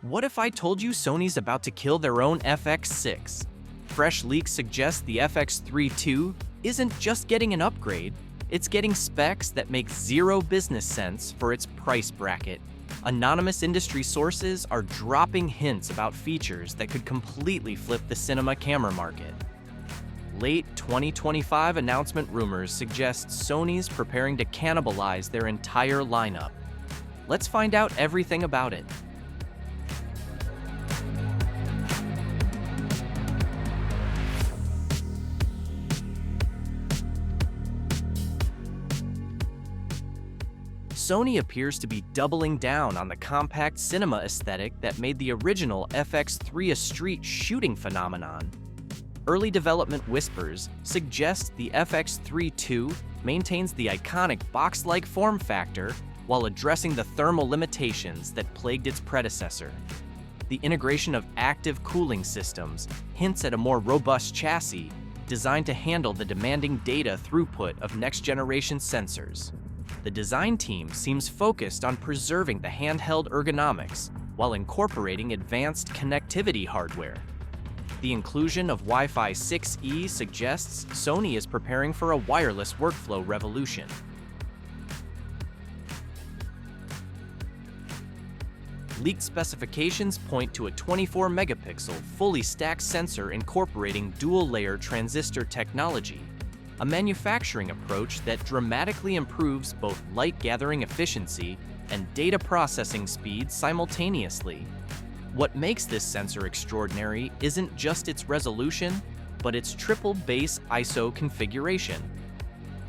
What if I told you Sony's about to kill their own FX6? Fresh leaks suggest the FX3 II isn't just getting an upgrade, it's getting specs that make zero business sense for its price bracket. Anonymous industry sources are dropping hints about features that could completely flip the cinema camera market. Late 2025 announcement rumors suggest Sony's preparing to cannibalize their entire lineup. Let's find out everything about it. Sony appears to be doubling down on the compact cinema aesthetic that made the original FX3 II shooting phenomenon. Early development whispers suggest the FX3 II maintains the iconic box-like form factor while addressing the thermal limitations that plagued its predecessor. The integration of active cooling systems hints at a more robust chassis designed to handle the demanding data throughput of next-generation sensors. The design team seems focused on preserving the handheld ergonomics while incorporating advanced connectivity hardware. The inclusion of Wi-Fi 6E suggests Sony is preparing for a wireless workflow revolution. Leaked specifications point to a 24-megapixel, fully stacked sensor incorporating dual-layer transistor technology, a manufacturing approach that dramatically improves both light gathering efficiency and data processing speed simultaneously. What makes this sensor extraordinary isn't just its resolution, but its triple base ISO configuration.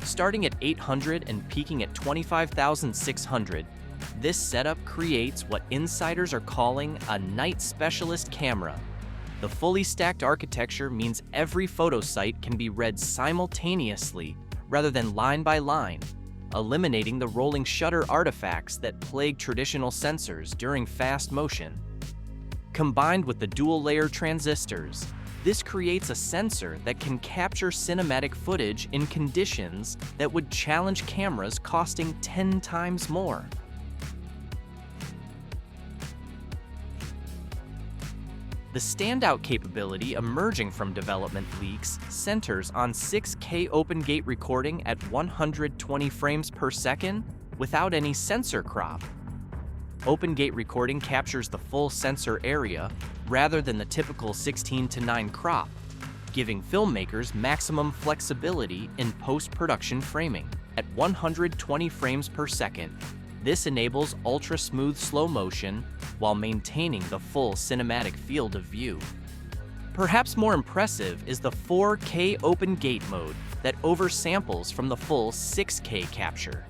Starting at 800 and peaking at 25,600, this setup creates what insiders are calling a night specialist camera. The fully stacked architecture means every photo site can be read simultaneously rather than line by line, eliminating the rolling shutter artifacts that plague traditional sensors during fast motion. Combined with the dual-layer transistors, this creates a sensor that can capture cinematic footage in conditions that would challenge cameras costing 10 times more. The standout capability emerging from development leaks centers on 6K open gate recording at 120 frames per second without any sensor crop. Open gate recording captures the full sensor area rather than the typical 16:9 crop, giving filmmakers maximum flexibility in post-production framing. At 120 frames per second, this enables ultra-smooth slow motion while maintaining the full cinematic field of view. Perhaps more impressive is the 4K open gate mode that oversamples from the full 6K capture.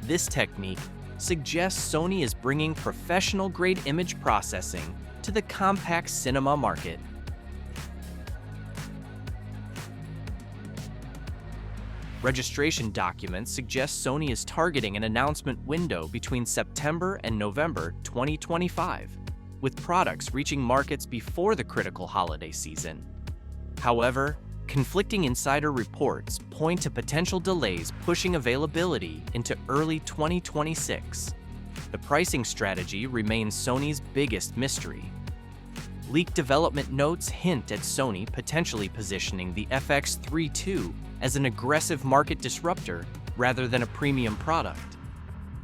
This technique suggests Sony is bringing professional-grade image processing to the compact cinema market. Registration documents suggest Sony is targeting an announcement window between September and November 2025, with products reaching markets before the critical holiday season. However, conflicting insider reports point to potential delays pushing availability into early 2026. The pricing strategy remains Sony's biggest mystery. Leaked development notes hint at Sony potentially positioning the FX3 II as an aggressive market disruptor rather than a premium product.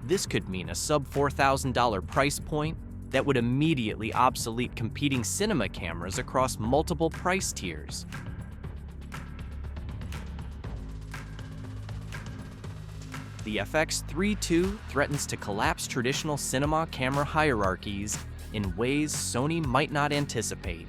This could mean a sub-$4,000 price point that would immediately obsolete competing cinema cameras across multiple price tiers. The FX3 II threatens to collapse traditional cinema camera hierarchies in ways Sony might not anticipate.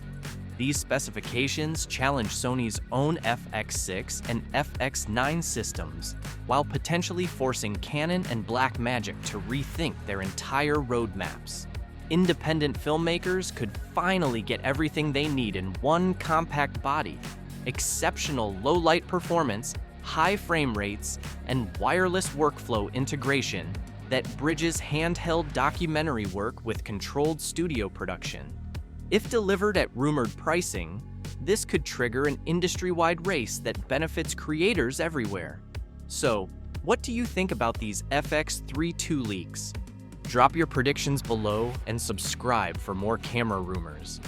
These specifications challenge Sony's own FX6 and FX9 systems, while potentially forcing Canon and Blackmagic to rethink their entire roadmaps. Independent filmmakers could finally get everything they need in one compact body: exceptional low-light performance, high frame rates, and wireless workflow integration that bridges handheld documentary work with controlled studio production. If delivered at rumored pricing, this could trigger an industry-wide race that benefits creators everywhere. So, what do you think about these FX3 II leaks? Drop your predictions below and subscribe for more camera rumors.